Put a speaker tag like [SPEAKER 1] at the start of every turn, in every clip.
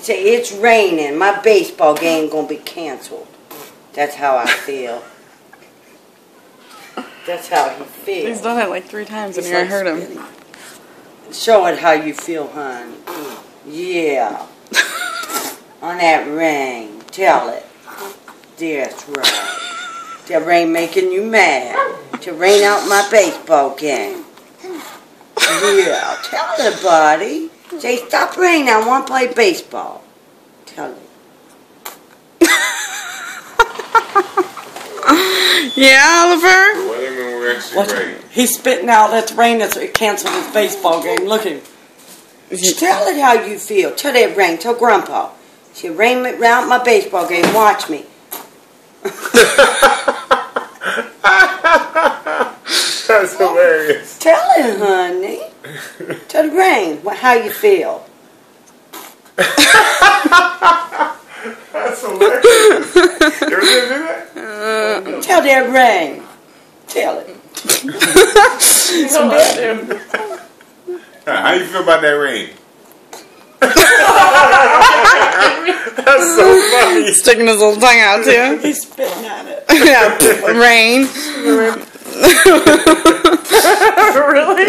[SPEAKER 1] say, it's raining. My baseball game gonna be canceled. That's how I feel. That's how he feels.
[SPEAKER 2] He's done it like 3 times in here. I heard him.
[SPEAKER 1] Show it how you feel, hon. Yeah. On that ring. Tell it. That's right. That rain making you mad. To rain out my baseball game. Yeah. Tell it, buddy. Say, stop raining. I want to play baseball. Tell it.
[SPEAKER 2] Yeah, Oliver?
[SPEAKER 3] What? He's spitting out that's rain that's canceled his baseball game. Look at him.
[SPEAKER 1] Tell it how you feel. Tell that rain. Tell Grandpa. Say, rain out my baseball game. Watch me.
[SPEAKER 4] That's hilarious.
[SPEAKER 1] Tell it, honey. Tell the rain how you feel.
[SPEAKER 4] That's hilarious. You ever do that?
[SPEAKER 1] Tell that rain. Tell it.
[SPEAKER 4] How you feel about that rain? That's so funny.
[SPEAKER 2] Sticking his little tongue out too.
[SPEAKER 3] He's spitting at it.
[SPEAKER 2] Yeah, rain.
[SPEAKER 3] Really?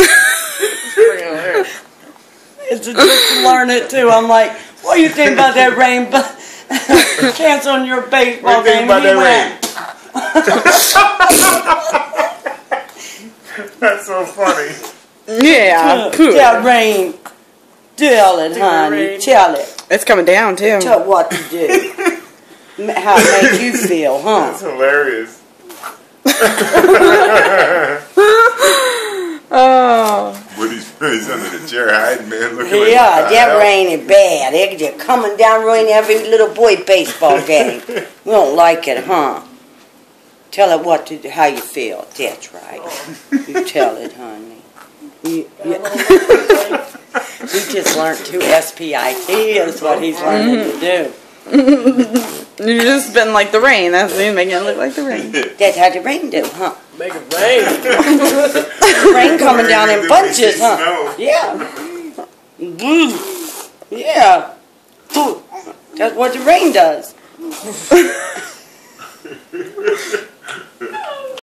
[SPEAKER 3] It's just to learn it too. I'm like, what do you think about that rain? Canceling your baseball game.
[SPEAKER 4] What do you think about that rain? That's so funny.
[SPEAKER 2] Yeah.
[SPEAKER 1] Tell rain. Tell it, honey. Tell it.
[SPEAKER 2] It's coming down too.
[SPEAKER 1] Tell what to do. How it makes you feel, huh?
[SPEAKER 4] That's hilarious.
[SPEAKER 2] Oh.
[SPEAKER 4] But he's under the chair hiding, man. Looking
[SPEAKER 1] Yeah,
[SPEAKER 4] like
[SPEAKER 1] that rain is bad. It's just coming down ruining every little boy baseball game. We don't like it, huh? Tell it how you feel. That's right. You tell it, honey. You he just learned to SPIT is what he's learning to do.
[SPEAKER 2] You just been like the rain. That's me making it look like the rain.
[SPEAKER 1] That's how the rain do, huh?
[SPEAKER 3] Make it rain.
[SPEAKER 1] Rain coming down in bunches, huh? Yeah. Yeah. That's what the rain does.